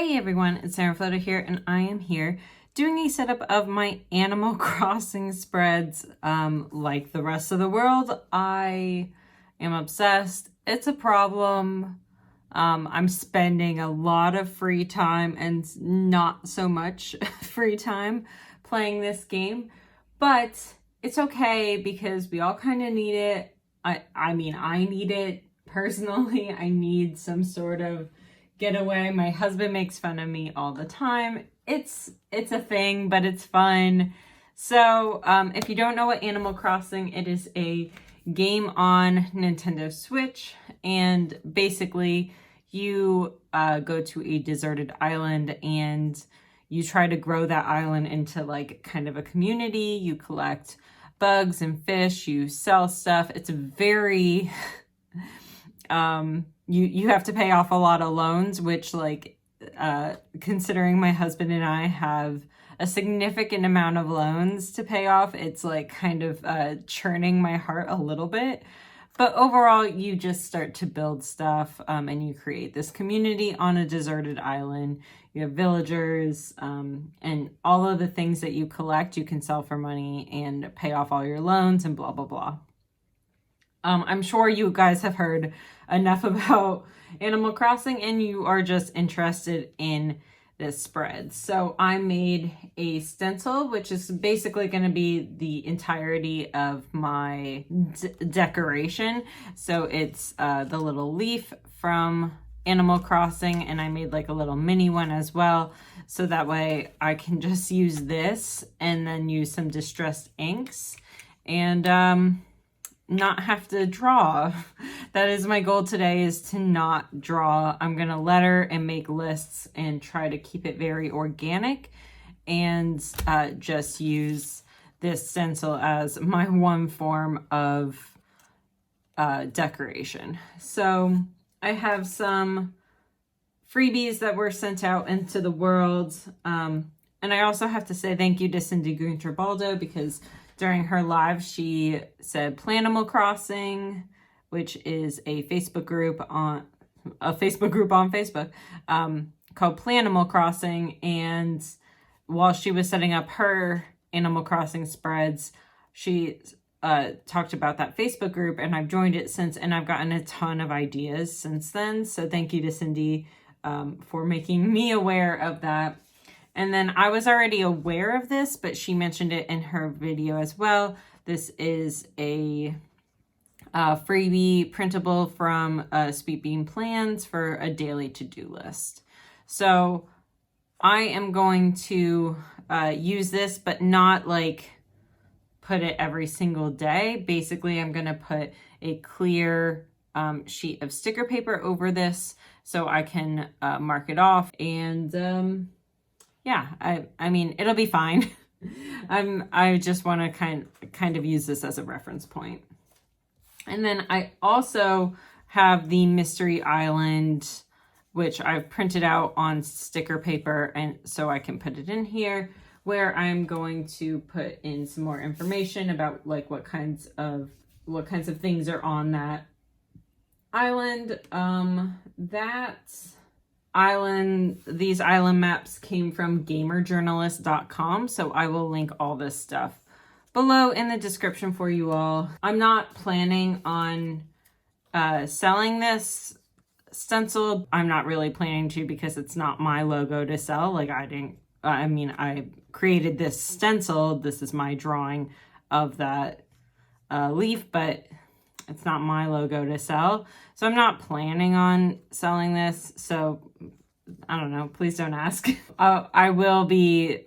Hey everyone, it's Sarah Floater here, and I am here doing a setup of my Animal Crossing spreads. Like the rest of the world, I am obsessed. It's a problem. I'm spending a lot of free time and not so much free time playing this game, but it's okay because we all kind of need it. I mean, I need it personally. I need some sort of getaway. My husband makes fun of me all the time. It's a thing, but it's fun. So if you don't know what Animal Crossing, it is a game on Nintendo Switch, and basically you go to a deserted island and you try to grow that island into like kind of a community. You collect bugs and fish, you sell stuff. It's very you have to pay off a lot of loans, which like considering my husband and I have a significant amount of loans to pay off, it's like kind of churning my heart a little bit. But overall, you just start to build stuff and you create this community on a deserted island. You have villagers and all of the things that you collect, you can sell for money and pay off all your loans and blah, blah, blah. I'm sure you guys have heard enough about Animal Crossing and you are just interested in this spread. So I made a stencil, which is basically going to be the entirety of my decoration. So it's the little leaf from Animal Crossing, and I made like a little mini one as well. So that way I can just use this and then use some distressed inks and not have to draw. That is my goal today, is to not draw. I'm gonna letter and make lists and try to keep it very organic and just use this stencil as my one form of decoration. So I have some freebies that were sent out into the world. And I also have to say thank you to Cindy Gunter-Baldo, because during her live, she said Planimal Crossing, which is a Facebook group on Facebook called Planimal Crossing. And while she was setting up her Animal Crossing spreads, she talked about that Facebook group, and I've joined it since, and I've gotten a ton of ideas since then. So thank you to Cindy for making me aware of that. And then I was already aware of this, but she mentioned it in her video as well. This is a freebie printable from Sweet Bean Plans for a daily to-do list. So I am going to use this, but not like put it every single day. Basically, I'm going to put a clear sheet of sticker paper over this so I can mark it off. And yeah, I mean, it'll be fine. I just want to kind of use this as a reference point. And then I also have the Mystery Island, which I've printed out on sticker paper, and so I can put it in here, where I'm going to put in some more information about like what kinds of things are on that island. These island maps came from gamerjournalist.com, so I will link all this stuff below in the description for you all. I'm not planning on selling this stencil. I'm not really planning to, because it's not my logo to sell. Like I created this stencil. This is my drawing of that leaf, but it's not my logo to sell. So I'm not planning on selling this. So I don't know, please don't ask. I will be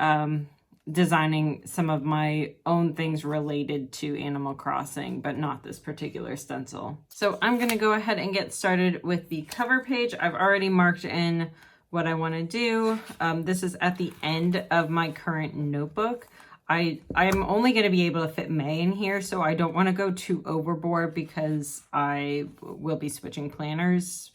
designing some of my own things related to Animal Crossing, but not this particular stencil. So I'm gonna go ahead and get started with the cover page. I've already marked in what I wanna do. This is at the end of my current notebook. I'm only going to be able to fit May in here, so I don't want to go too overboard, because I will be switching planners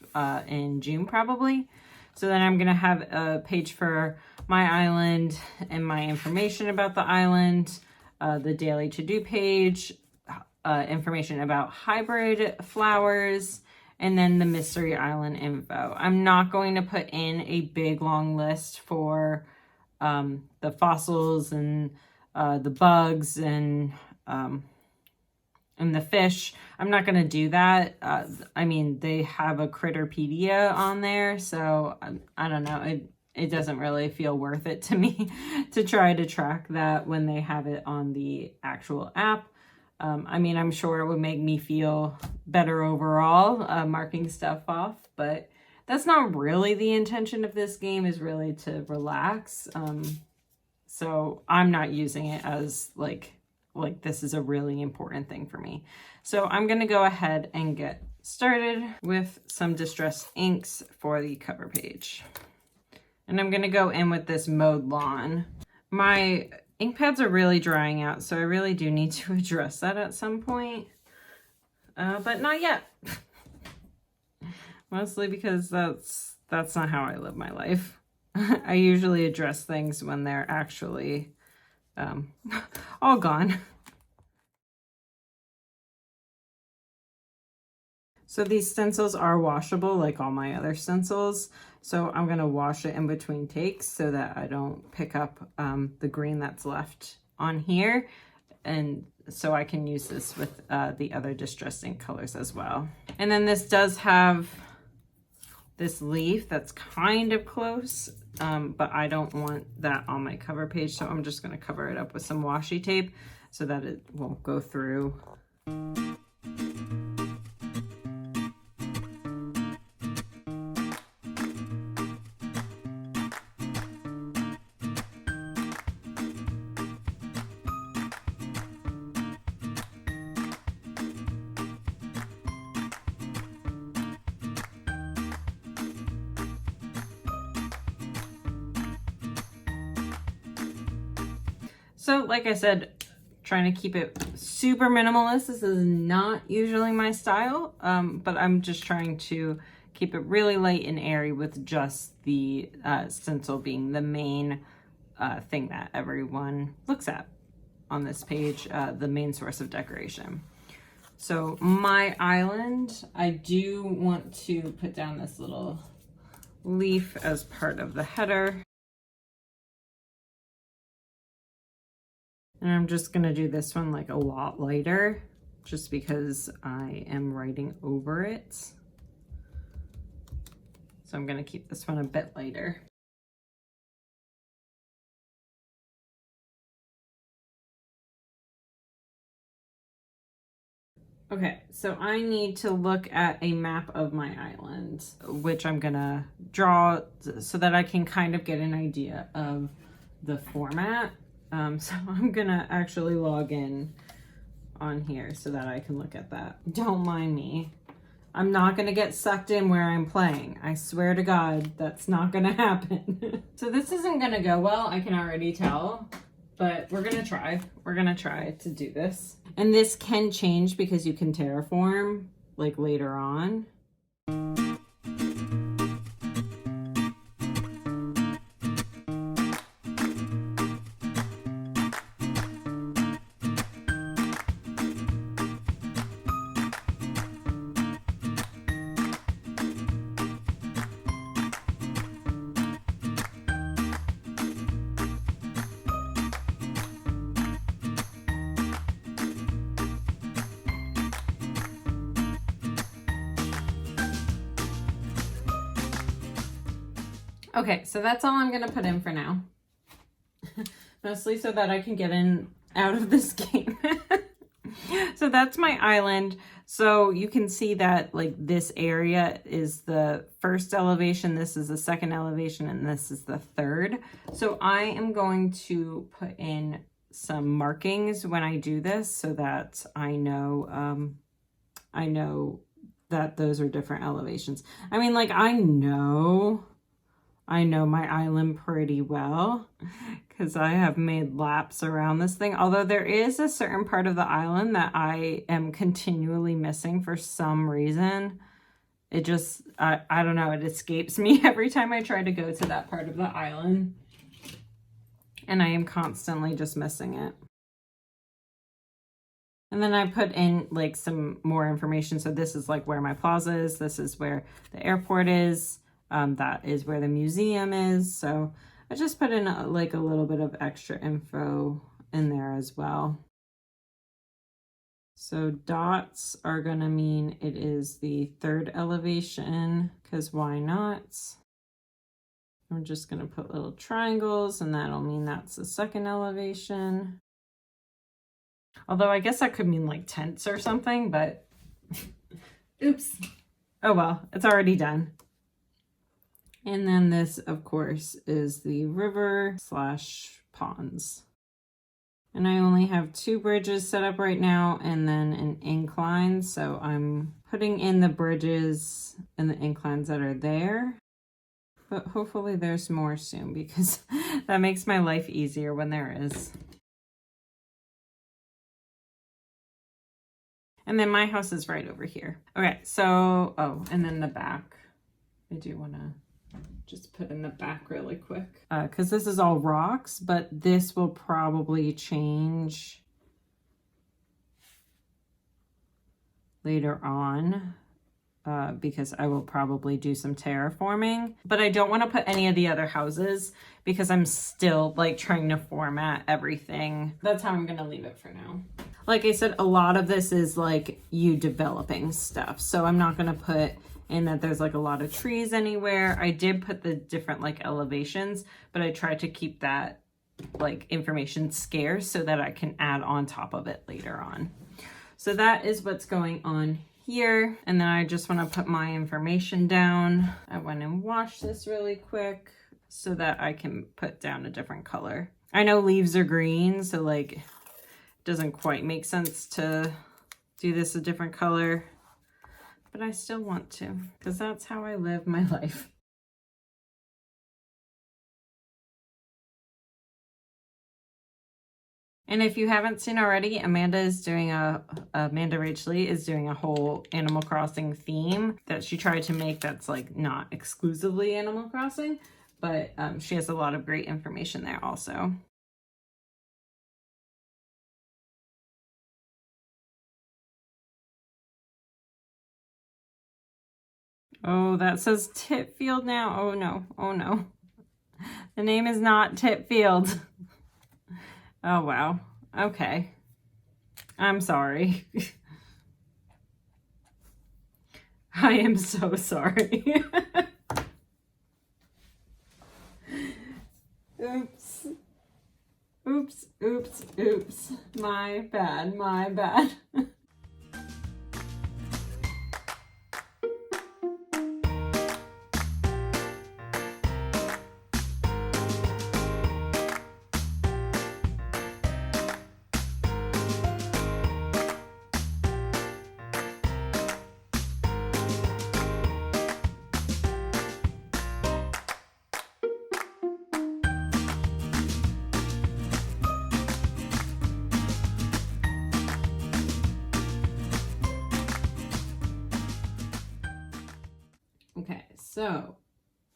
in June probably. So then I'm going to have a page for my island and my information about the island, the daily to-do page, information about hybrid flowers, and then the Mystery Island info. I'm not going to put in a big long list for the fossils and the bugs and the fish. I'm not going to do that. I mean, they have a Critterpedia on there, so I don't know. It doesn't really feel worth it to me to try to track that when they have it on the actual app. I mean, I'm sure it would make me feel better overall, marking stuff off, but that's not really the intention of this game, is really to relax. So I'm not using it as like this is a really important thing for me. So I'm going to go ahead and get started with some distress inks for the cover page. And I'm going to go in with this Mowed Lawn. My ink pads are really drying out, so I really do need to address that at some point. But not yet. Mostly because that's not how I live my life. I usually address things when they're actually all gone. So these stencils are washable like all my other stencils. So I'm going to wash it in between takes so that I don't pick up the green that's left on here. And so I can use this with the other distress ink colors as well. And then this does have this leaf that's kind of close, but I don't want that on my cover page. So I'm just going to cover it up with some washi tape so that it won't go through. So like I said, trying to keep it super minimalist. This is not usually my style, but I'm just trying to keep it really light and airy with just the stencil being the main thing that everyone looks at on this page, the main source of decoration. So my island, I do want to put down this little leaf as part of the header. And I'm just going to do this one like a lot lighter just because I am writing over it. So I'm going to keep this one a bit lighter. Okay, so I need to look at a map of my island, which I'm going to draw so that I can kind of get an idea of the format. So I'm gonna actually log in on here so that I can look at that. Don't mind me. I'm not gonna get sucked in where I'm playing. I swear to God, that's not gonna happen. So this isn't gonna go well, I can already tell, but we're gonna try. We're gonna try to do this. And this can change because you can terraform like later on. Okay, so that's all I'm gonna put in for now. Mostly so that I can get in out of this game. So that's my island. So you can see that like this area is the first elevation, this is the second elevation, and this is the third. So I am going to put in some markings when I do this so that I know that those are different elevations. I mean, like I know my island pretty well because I have made laps around this thing. Although there is a certain part of the island that I am continually missing for some reason. It just, I don't know, it escapes me every time I try to go to that part of the island. And I am constantly just missing it. And then I put in like some more information. So this is like where my plaza is. This is where the airport is. That is where the museum is. So I just put in like a little bit of extra info in there as well. So dots are gonna mean it is the 3rd elevation, because why not? I'm just gonna put little triangles and that'll mean that's the 2nd elevation. Although I guess that could mean like tents or something, but oops. Oh well, it's already done. And then this, of course, is the river / ponds. And I only have 2 bridges set up right now and then an incline. So I'm putting in the bridges and the inclines that are there. But hopefully there's more soon, because that makes my life easier when there is. And then my house is right over here. Okay, so, oh, and then the back. I do want to just put in the back really quick. Because this is all rocks, but this will probably change later on. Because I will probably do some terraforming. But I don't want to put any of the other houses because I'm still like trying to format everything. That's how I'm going to leave it for now. Like I said, a lot of this is like you developing stuff. So I'm not going to put in that there's like a lot of trees anywhere. I did put the different like elevations, but I tried to keep that like information scarce so that I can add on top of it later on. So that is what's going on here. And then I just want to put my information down. I went and washed this really quick so that I can put down a different color. I know leaves are green, so like it doesn't quite make sense to do this a different color, but I still want to because that's how I live my life. And if you haven't seen already, Amanda Rachley is doing a whole Animal Crossing theme that she tried to make that's like not exclusively Animal Crossing, but she has a lot of great information there also. Oh, that says Tipfield now. Oh no, oh no. The name is not Tipfield. Oh, wow. Okay. I'm sorry. I am so sorry. Oops. Oops, oops, oops. My bad, my bad. Okay, so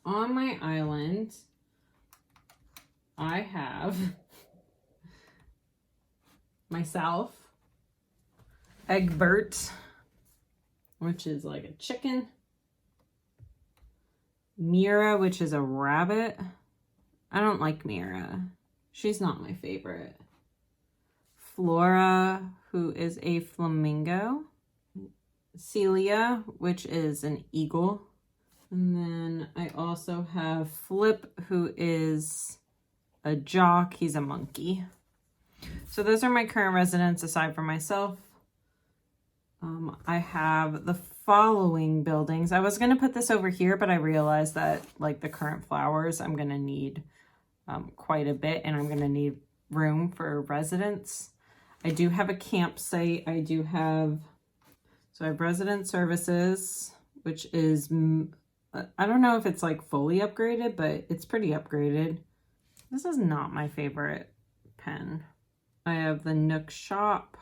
on my island, I have myself, Egbert, which is like a chicken, Mira, which is a rabbit. I don't like Mira. She's not my favorite. Flora, who is a flamingo. Celia, which is an eagle. And then I also have Flip, who is a jock. He's a monkey. So those are my current residents aside from myself. I have the following buildings. I was going to put this over here, but I realized that like the current flowers, I'm going to need quite a bit, and I'm going to need room for residents. I do have a campsite. I have resident services, which is, I don't know if it's like fully upgraded, but it's pretty upgraded. This is not my favorite pen. I have the Nook shop,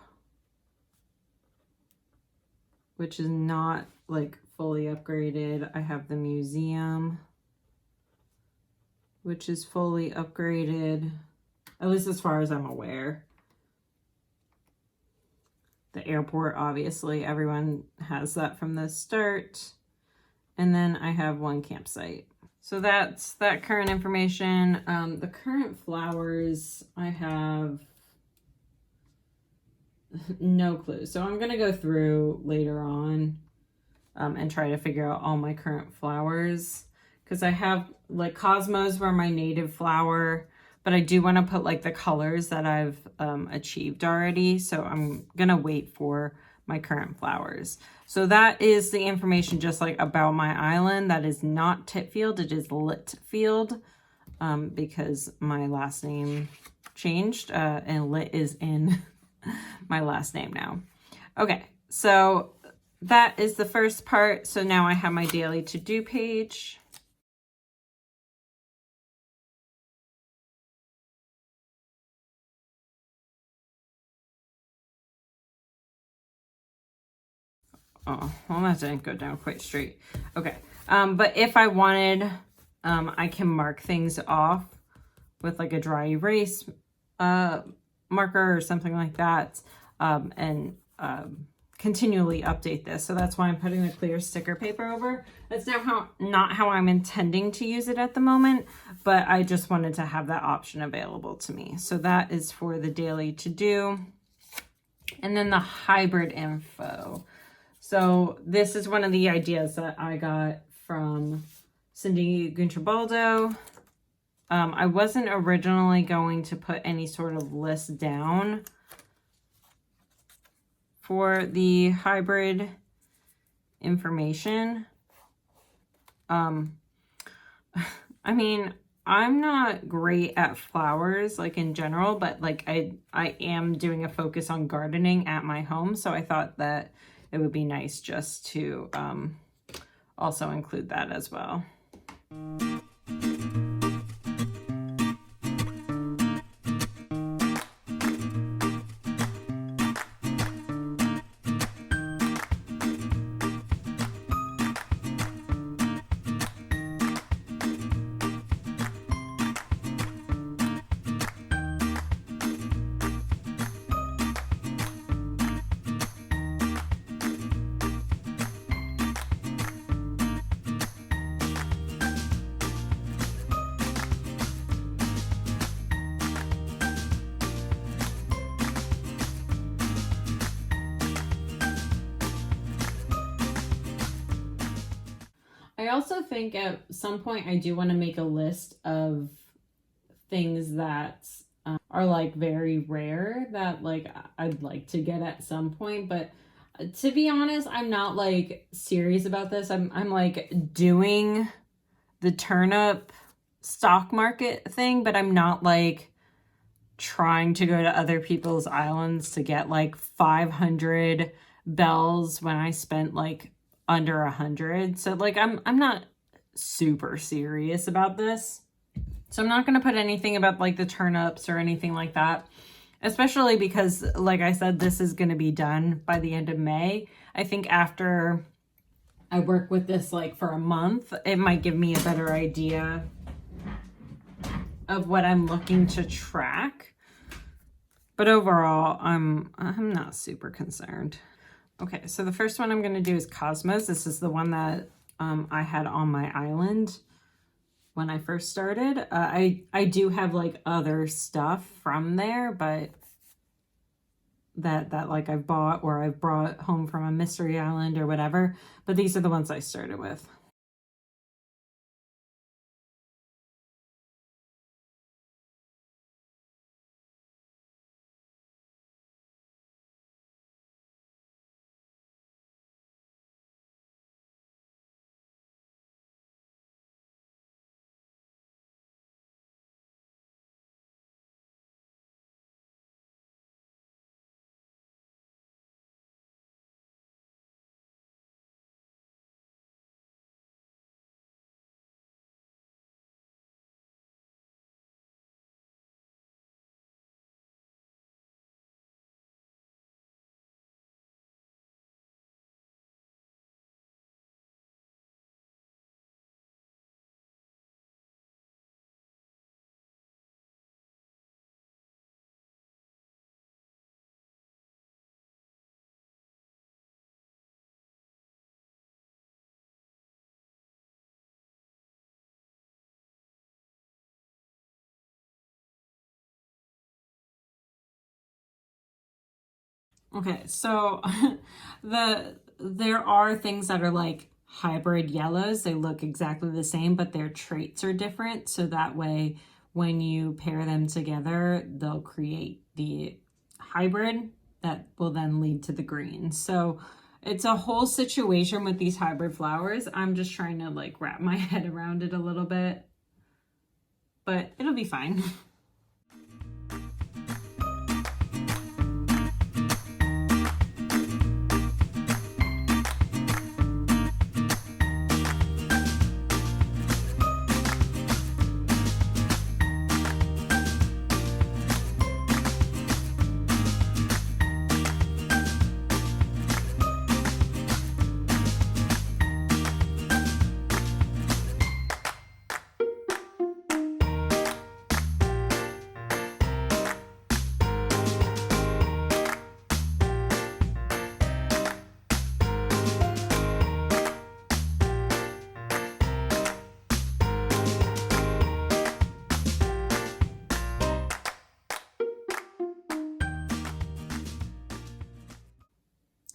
which is not like fully upgraded. I have the museum, which is fully upgraded, at least as far as I'm aware. the airport, obviously. Everyone has that from the start. And then I have one campsite. So that's that current information. The current flowers, I have no clue. So I'm going to go through later on and try to figure out all my current flowers. Because I have, like, Cosmos were my native flower, but I do want to put, like, the colors that I've achieved already. So I'm going to wait for my current flowers. So that is the information just like about my island. That is not Titfield, it is Litfield, because my last name changed and Lit is in my last name now. Okay, so that is the first part. So now I have my daily to-do page. Oh, well, that didn't go down quite straight. Okay, but if I wanted, I can mark things off with like a dry erase marker or something like that, and continually update this. So that's why I'm putting the clear sticker paper over. That's not how I'm intending to use it at the moment, but I just wanted to have that option available to me. So that is for the daily to do. And then the hybrid info. So this is one of the ideas that I got from Cindy Gunterbaldo. I wasn't originally going to put any sort of list down for the hybrid information. I mean, I'm not great at flowers, like in general, but like I am doing a focus on gardening at my home. So I thought that it would be nice just to also include that as well. I also think at some point I do want to make a list of things that are like very rare that like I'd like to get at some point. But to be honest, I'm not like serious about this. I'm like doing the turnip stock market thing, but I'm not like trying to go to other people's islands to get like 500 bells when I spent like under 100. So like I'm not super serious about this. So I'm not going to put anything about like the turnips or anything like that, especially because like I said, this is going to be done by the end of May. I think after I work with this like for a month, it might give me a better idea of what I'm looking to track. But overall, I'm not super concerned. Okay, so the first one I'm going to do is Cosmos. This is the one that I had on my island when I first started. I do have like other stuff from there, but that like I've bought or I've brought home from a mystery island or whatever. But these are the ones I started with. Okay, so there are things that are like hybrid yellows. They look exactly the same, but their traits are different. So that way, when you pair them together, they'll create the hybrid that will then lead to the green. So it's a whole situation with these hybrid flowers. I'm just trying to like wrap my head around it a little bit, but it'll be fine.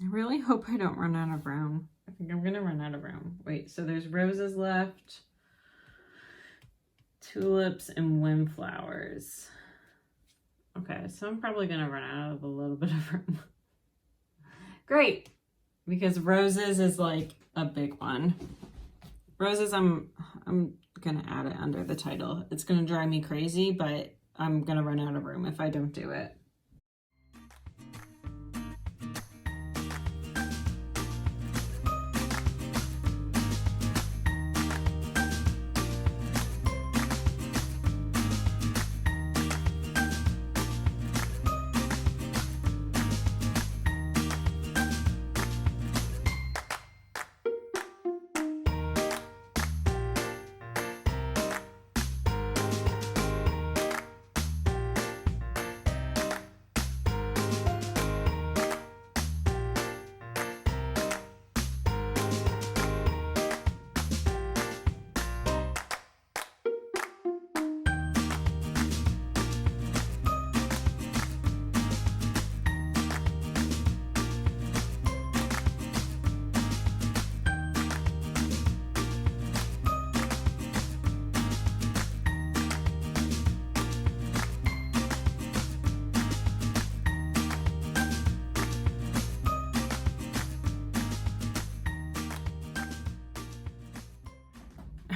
I really hope I don't run out of brown. I think I'm gonna run out of brown. Wait, so there's roses left, tulips, and windflowers. Okay, so I'm probably gonna run out of a little bit of brown. Great, because roses is like a big one. Roses, I'm gonna add it under the title. It's gonna drive me crazy, but I'm gonna run out of room if I don't do it.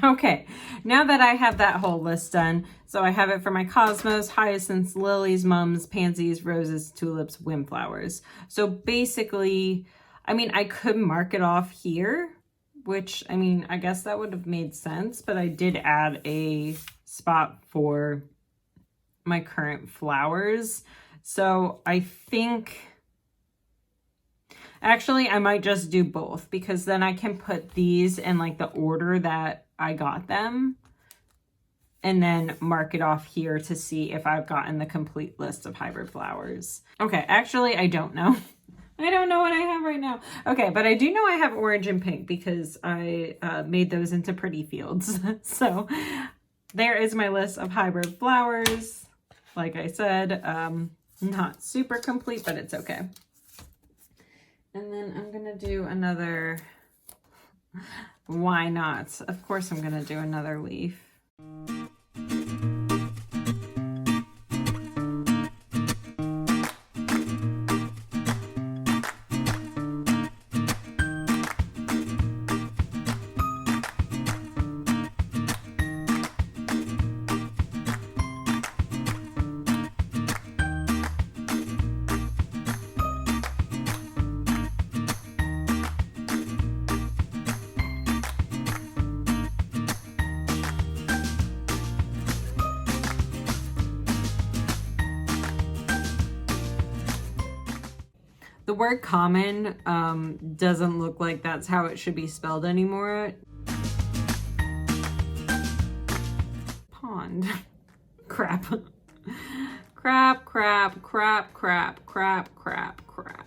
Okay, now that I have that whole list done, so I have it for my cosmos, hyacinths, lilies, mums, pansies, roses, tulips, windflowers. So basically, I mean, I could mark it off here, which, I mean, I guess that would have made sense, but I did add a spot for my current flowers. So I think, actually, I might just do both, because then I can put these in like the order that I got them and then mark it off here to see if I've gotten the complete list of hybrid flowers. Okay, actually, I don't know. I don't know what I have right now. Okay, but I do know I have orange and pink because I made those into pretty fields. So there is my list of hybrid flowers. Like I said, not super complete, but it's okay. And then I'm gonna do another, why not? Of course I'm gonna do another leaf. The word common doesn't look like that's how it should be spelled anymore. Pond. Crap. Crap, crap, crap, crap, crap, crap, crap.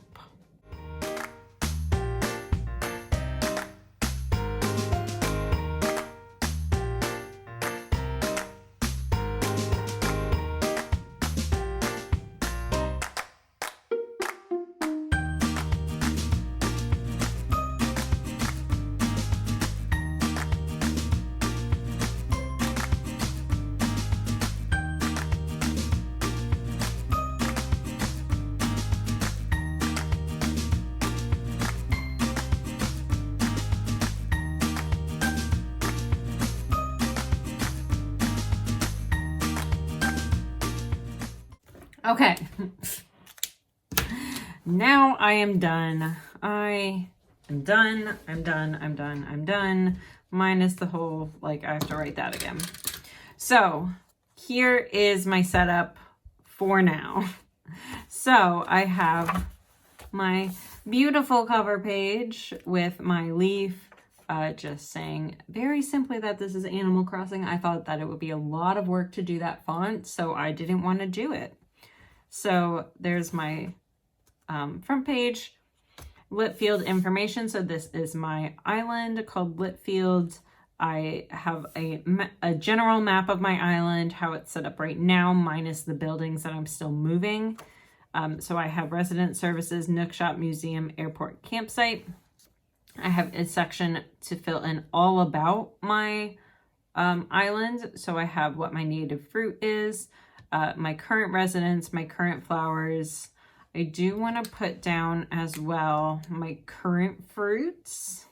Okay. Now I am done. I'm done. Minus the whole, like, I have to write that again. So here is my setup for now. So I have my beautiful cover page with my leaf, just saying very simply that this is Animal Crossing. I thought that it would be a lot of work to do that font, so I didn't want to do it. So there's my front page, Litfield information. So this is my island called Litfield. I have a general map of my island, how it's set up right now, minus the buildings that I'm still moving. So I have resident services, nook shop, museum, airport, campsite. I have a section to fill in all about my island. So I have what my native fruit is, my current residents, my current flowers. I do want to put down as well my current fruits.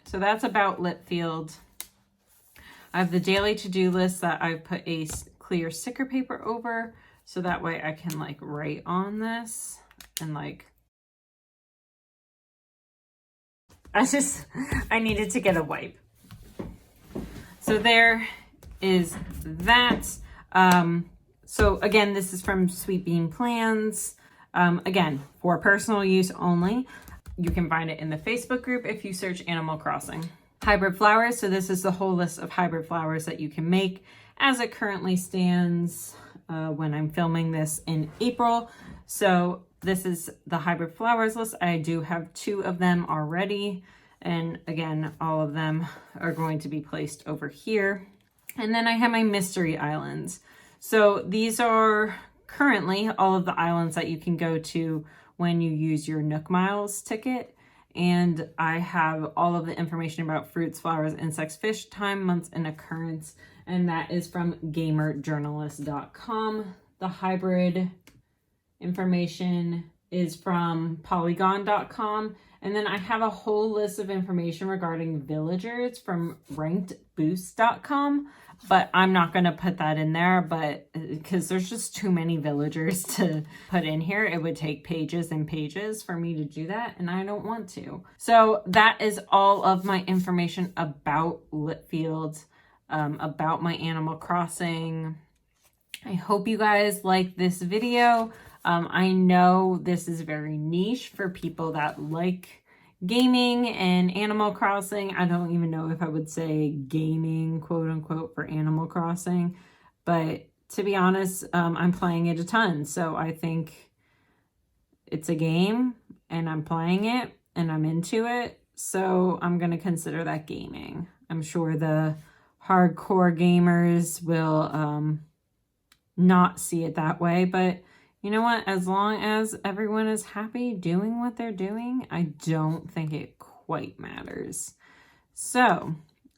So that's about Litfield. I have the daily to-do list that I've put a clear sticker paper over, so that way I can like write on this and like, I needed to get a wipe. So there is that. So again, this is from Sweet Bean Plans. Again, for personal use only. You can find it in the Facebook group if you search Animal Crossing. Hybrid flowers. So this is the whole list of hybrid flowers that you can make as it currently stands when I'm filming this in April. So this is the hybrid flowers list. I do have 2 of them already. And again, all of them are going to be placed over here. And then I have my mystery islands. So these are currently all of the islands that you can go to when you use your Nook Miles ticket. And I have all of the information about fruits, flowers, insects, fish, time, months, and occurrence. And that is from gamerjournalist.com. The hybrid information is from polygon.com. And then I have a whole list of information regarding villagers from rankedboost.com, but I'm not going to put that in there, but because there's just too many villagers to put in here. It would take pages and pages for me to do that, and I don't want to. So that is all of my information about Litfield, about my Animal Crossing. I hope you guys like this video. I know this is very niche for people that like gaming and Animal Crossing. I don't even know if I would say gaming, quote unquote, for Animal Crossing. But to be honest, I'm playing it a ton. So I think it's a game and I'm playing it and I'm into it. So I'm going to consider that gaming. I'm sure the hardcore gamers will not see it that way, but you know what? As long as everyone is happy doing what they're doing, I don't think it quite matters. So,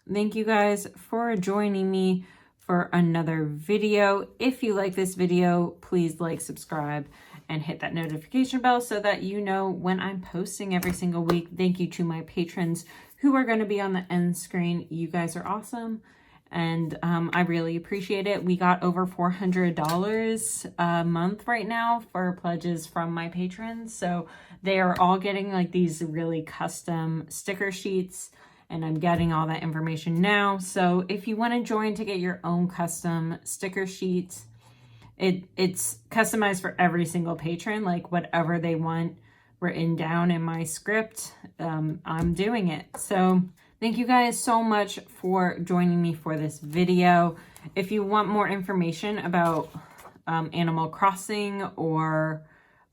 thank you guys for joining me for another video. If you like this video, please like, subscribe, and hit that notification bell so that you know when I'm posting every single week. Thank you to my patrons who are going to be on the end screen. You guys are awesome. And I really appreciate it. We got over $400 a month right now for pledges from my patrons. So they are all getting like these really custom sticker sheets, and I'm getting all that information now. So if you want to join to get your own custom sticker sheets, it's customized for every single patron, like whatever they want written down in my script, I'm doing it. So thank you guys so much for joining me for this video. If you want more information about Animal Crossing, or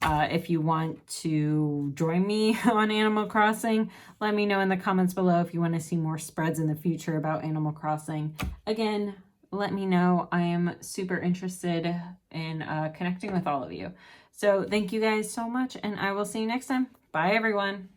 if you want to join me on Animal Crossing, let me know in the comments below if you want to see more spreads in the future about Animal Crossing. Again, let me know. I am super interested in connecting with all of you. So thank you guys so much, and I will see you next time. Bye, everyone.